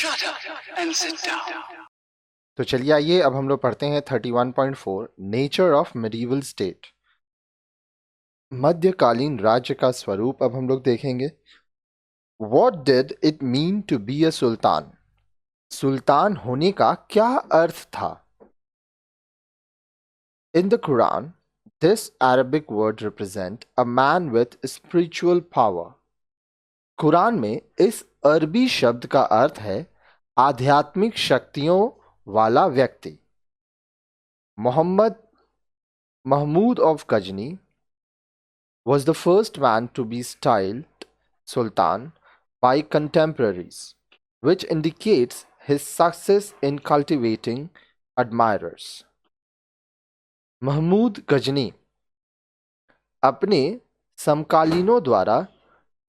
Shut up and sit down. तो चलिए आइए अब हम लोग पढ़ते हैं 31.4 नेचर ऑफ मेडिवल स्टेट। मध्यकालीन राज्य का स्वरूप अब हम लोग देखेंगे। What did it mean to be a sultan? सुल्तान होने का क्या अर्थ था? In the Quran, this Arabic word represent a man with spiritual power. Quran में इस अरबी शब्द का अर्थ है आध्यात्मिक शक्तियों वाला व्यक्ति। Mahmud of Ghajni was the first man to be styled Sultan by contemporaries, which indicates his success in cultivating admirers. Mahmood Ghazni अपने समकालीनों द्वारा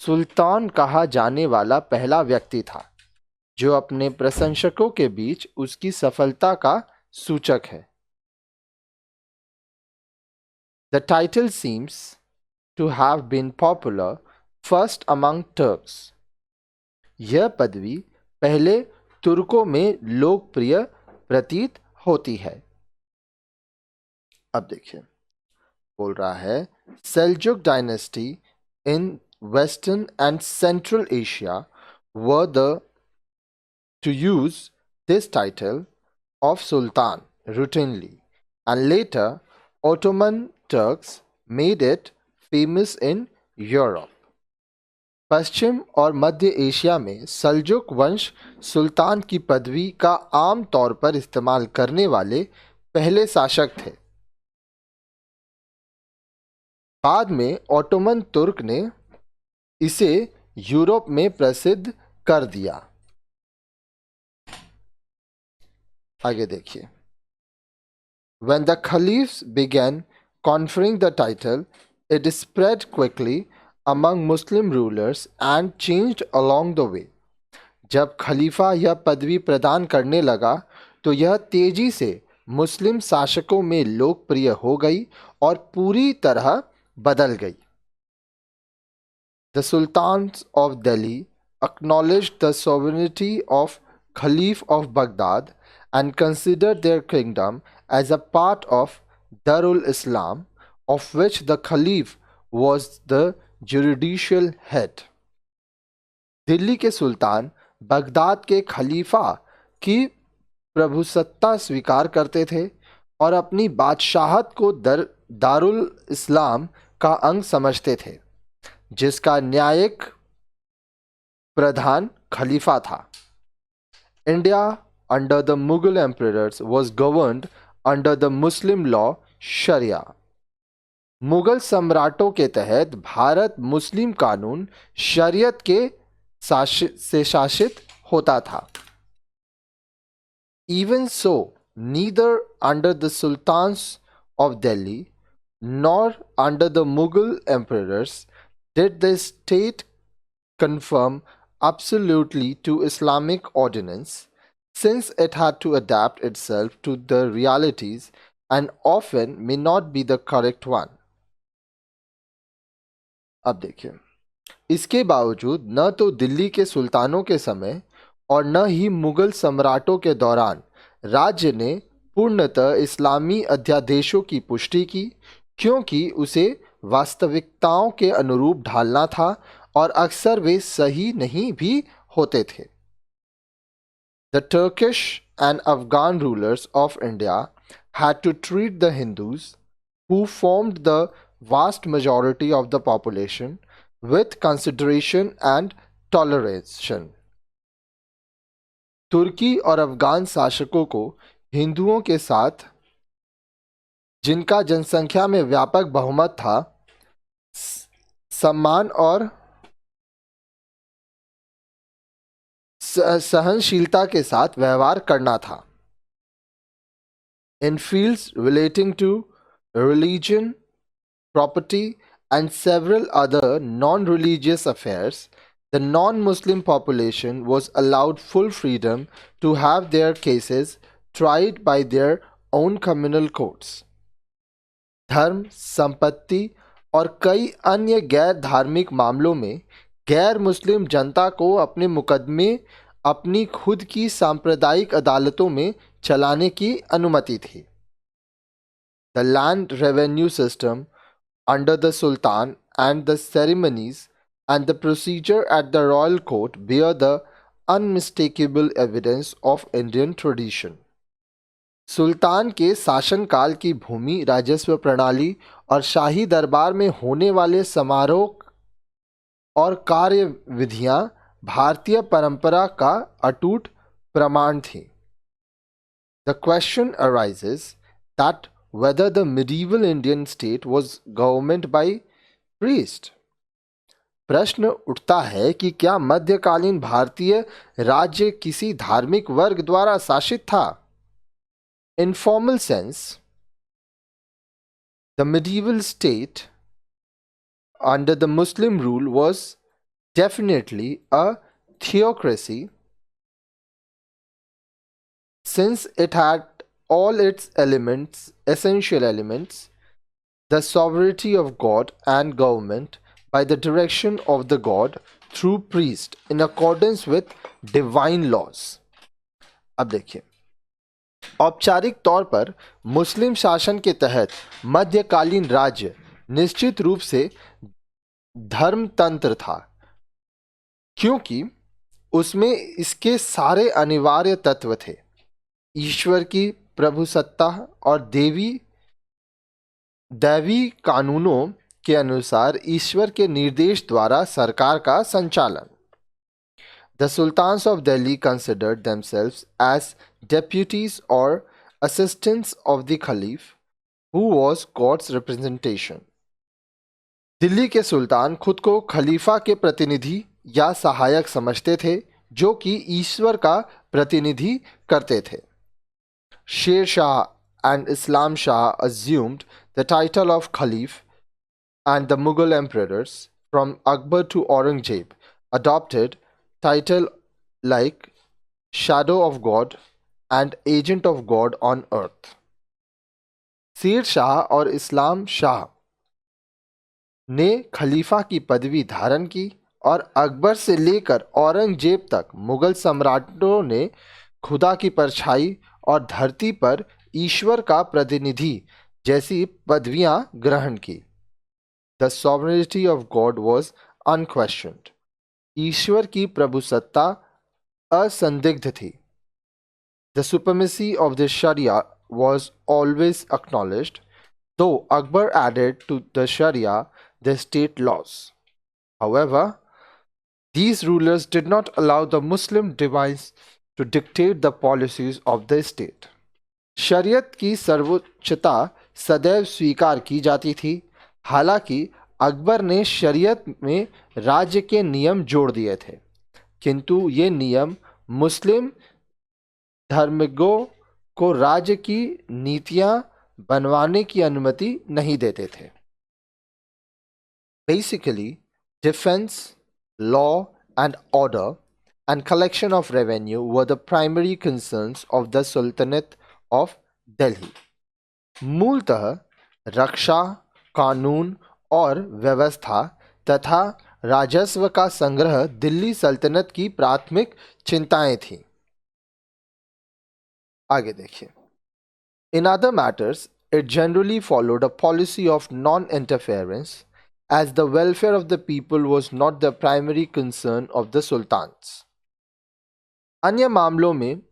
सुल्तान कहा जाने वाला पहला व्यक्ति था जो अपने प्रशंसकों के बीच उसकी सफलता का सूचक है। The title seems to have been popular first among Turks. यह पदवी पहले तुर्कों में लोकप्रिय प्रतीत होती है। अब देखिए बोल रहा है Seljuk dynasty in western and central Asia were to use this title of Sultan routinely, and later Ottoman Turks made it famous in Europe. पश्चिम और मध्य एशिया में सल्जुक वंश सुल्तान की पदवी का आम तौर पर इस्तेमाल करने वाले पहले शासक थे। बाद में ओटोमन तुर्क ने इसे यूरोप में प्रसिद्ध कर दिया। आगे देखिए When the caliphs began conferring the title, it spread quickly among Muslim rulers and changed along the way. जब खलीफा यह पदवी प्रदान करने लगा तो यह तेजी से मुस्लिम शासकों में लोकप्रिय हो गई और पूरी तरह बदल गई। The sultans of Delhi acknowledged the sovereignty of Khalif of Baghdad and considered their kingdom as a part of Darul Islam, of which the Khalif was the judicial head. Delhi के सुल्तान बगदाद के खलीफा की प्रभुसत्ता स्वीकार करते थे और अपनी बादशाहत को दारुल इस्लाम का अंग समझते थे जिसका न्यायिक प्रधान खलीफा था। India under the Mughal emperors was governed under the Muslim law Sharia. Mughal सम्राटों के तहत भारत मुस्लिम कानून शरीयत के से शासित होता था। Even so, neither under the sultans of Delhi nor under the Mughal emperors did the state conform absolutely to Islamic ordinance, since it had to adapt itself to the realities and often may not be the correct one. अब देखिए इसके बावजूद न तो दिल्ली के सुल्तानों के समय और न ही मुगल सम्राटों के दौरान राज्य ने पूर्णतः इस्लामी अध्यादेशों की पुष्टि की, क्योंकि उसे वास्तविकताओं के अनुरूप ढालना था और अक्सर वे सही नहीं भी होते थे। The Turkish and Afghan rulers of India had to treat the Hindus, who formed the vast majority of the population, with consideration and toleration. तुर्की और अफगान शासकों को हिंदुओं के साथ, जिनका जनसंख्या में व्यापक बहुमत था, सम्मान और सहनशीलता के साथ व्यवहार करना था। In fields relating to religion, property, and several other non-religious affairs, the non-Muslim population was allowed full freedom to have their cases tried by their own communal courts. धर्म, संपत्ति और कई अन्य गैर धार्मिक मामलों में गैर मुस्लिम जनता को अपने मुकदमे अपनी खुद की सांप्रदायिक अदालतों में चलाने की अनुमति थी. The land revenue system under the Sultan and the ceremonies and the procedure at the royal court bear the unmistakable evidence of Indian tradition. सुल्तान के शासनकाल की भूमि, राजस्व प्रणाली और शाही दरबार में होने वाले समारोह और कार्य विधियां भारतीय परंपरा का अटूट प्रमाण थी. The question arises that whether the medieval Indian state was governed by priest. प्रश्न उठता है कि क्या मध्यकालीन भारतीय राज्य किसी धार्मिक वर्ग द्वारा शासित था. In formal sense, the medieval state under the Muslim rule was definitely a theocracy, since it had all its essential elements, the sovereignty of God and government by the direction of the God through priest in accordance with divine laws. अब देखिए, औपचारिक तौर पर मुस्लिम शासन के तहत मध्यकालीन राज्य निश्चित रूप से धर्मतंत्र था, क्योंकि उसमें इसके सारे अनिवार्य तत्व थे. ईश्वर की प्रभुसत्ता और दैवी कानूनों के अनुसार ईश्वर के निर्देश द्वारा सरकार का संचालन. The sultans of Delhi considered themselves as deputies or assistants of the Caliph, who was God's representation. Delhi के सुल्तान खुद को खलीफा के प्रतिनिधि या सहायक समझते थे, जो कि ईश्वर का प्रतिनिधि करते थे. Sher Shah and Islam Shah assumed the title of Khalif, and the Mughal emperors from Akbar to Aurangzeb adopted title like Shadow of God and Agent of God on earth. Sher Shah और इस्लाम शाह ने खलीफा की पदवी धारण की और अकबर से लेकर औरंगजेब तक मुगल सम्राटों ने खुदा की परछाई और धरती पर ईश्वर का प्रतिनिधि जैसी पदवियां ग्रहण की. The sovereignty of God was unquestioned. ईश्वर की प्रभुसत्ता असंदिग्ध थी. The supremacy of the Sharia was always acknowledged, though Akbar added to the Sharia the state laws. However, these rulers did not allow the Muslim divines to dictate the policies of the state. शरीयत की सर्वोच्चता सदैव स्वीकार की जाती थी. हालांकि अकबर ने शरीयत में राज्य के नियम जोड़ दिए थे, किंतु ये नियम मुस्लिम धर्मज्ञों को राज्य की नीतियां बनवाने की अनुमति नहीं देते थे. Basically, defense, law and order and collection of revenue were the primary concerns of the Sultanate of Delhi. मूलतः रक्षा, कानून और व्यवस्था तथा राजस्व का संग्रह दिल्ली सल्तनत की प्राथमिक चिंताएं थीं. आगे देखिए. In other matters, it generally followed a policy of non-interference, as the welfare of the people was not the primary concern of the sultans. अन्य मामलों में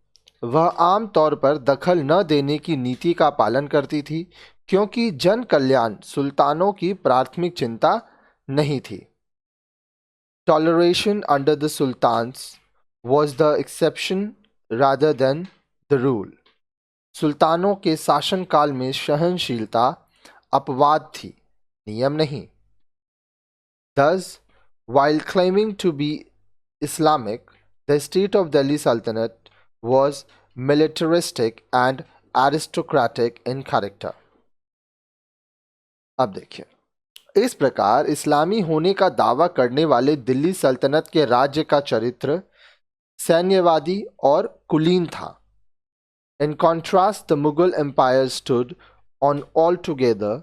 वह आम तौर पर दखल न देने की नीति का पालन करती थी, क्योंकि जन कल्याण सुल्तानों की प्राथमिक चिंता नहीं थी. Toleration under the sultans was the exception rather than the rule. सुल्तानों के शासनकाल में सहनशीलता अपवाद थी, नियम नहीं. Thus, while claiming to be Islamic, the state of Delhi Sultanate was militaristic and aristocratic in character. अब देखिए, इस प्रकार इस्लामी होने का दावा करने वाले दिल्ली सल्तनत के राज्य का चरित्र सैन्यवादी और कुलीन था. In contrast, the Mughal Empire stood on altogether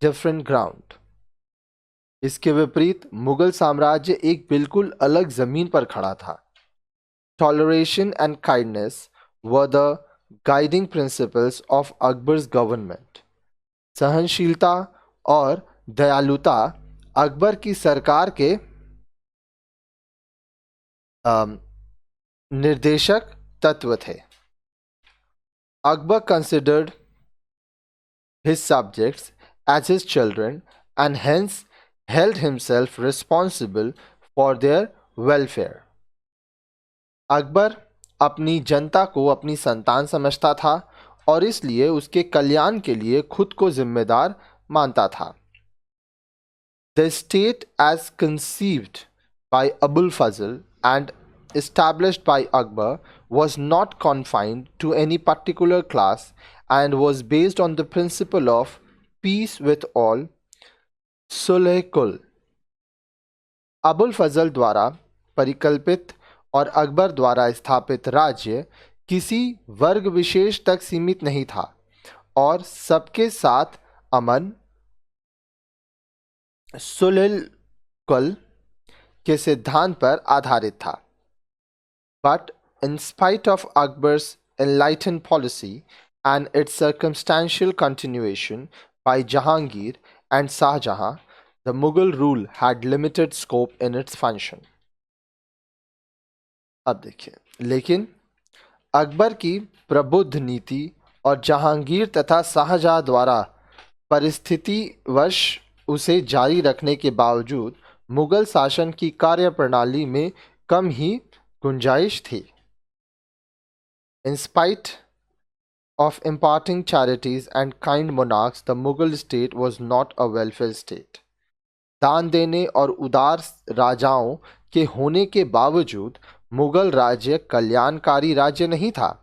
different ground. इसके विपरीत मुगल साम्राज्य एक बिल्कुल अलग जमीन पर खड़ा था. toleration and kindness were the guiding principles of Akbar's government. सहनशीलता और दयालुता अकबर की सरकार के निर्देशक तत्व थे. Akbar considered his subjects as his children and hence held himself responsible for their welfare. Akbar अपनी जनता को अपनी संतान समझता था और इसलिए उसके कल्याण के लिए खुद को जिम्मेदार मानता था. The state as conceived by Abul Fazl and established by Akbar was not confined to any particular class and was based on the principle of peace with all, सुलह कुल. अबुल फजल द्वारा परिकल्पित और अकबर द्वारा स्थापित राज्य किसी वर्ग विशेष तक सीमित नहीं था और सबके साथ अमन, सुलह कुल के सिद्धांत पर आधारित था. But in spite of Akbar's enlightened policy and its circumstantial continuation by Jahangir and Shah Jahan, the Mughal rule had limited scope in its function. अब देखिए, लेकिन अकबर की प्रबुद्ध नीति और जहांगीर तथा शाहजहां द्वारा परिस्थितिवश उसे जारी रखने के बावजूद मुगल शासन की कार्यप्रणाली में कम ही गुंजाइश थी. In spite of imparting charities and kind monarchs, the Mughal state was not a welfare state. दान देने और उदार राजाओं के होने के बावजूद मुगल राज्य कल्याणकारी राज्य नहीं था.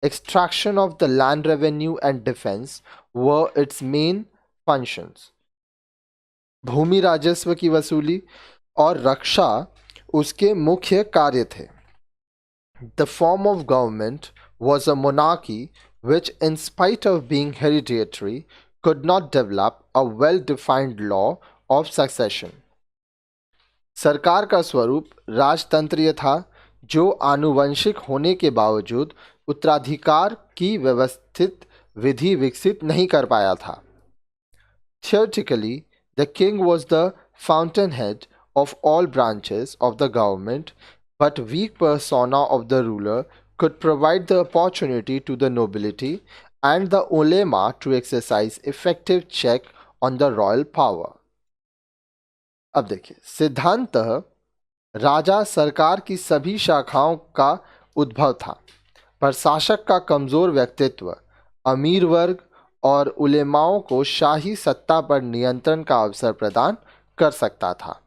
Extraction of the land revenue and defense were its main functions. भूमि राजस्व की वसूली और रक्षा उसके मुख्य कार्य थे. The form of government was a monarchy which, in spite of being hereditary, could not develop a well-defined law of succession. सरकार का स्वरूप राजतंत्रीय था जो आनुवंशिक होने के बावजूद उत्तराधिकार की व्यवस्थित विधि विकसित नहीं कर पाया था. Theoretically, the king was the fountainhead of all branches of the government, but weak persona of the ruler could provide the opportunity to the nobility and the ulema to exercise effective check on the royal power. अब देखिए, सिद्धांतः राजा सरकार की सभी शाखाओं का उद्भव था, पर शासक का कमजोर व्यक्तित्व अमीर वर्ग और उलेमाओं को शाही सत्ता पर नियंत्रण का अवसर प्रदान कर सकता था.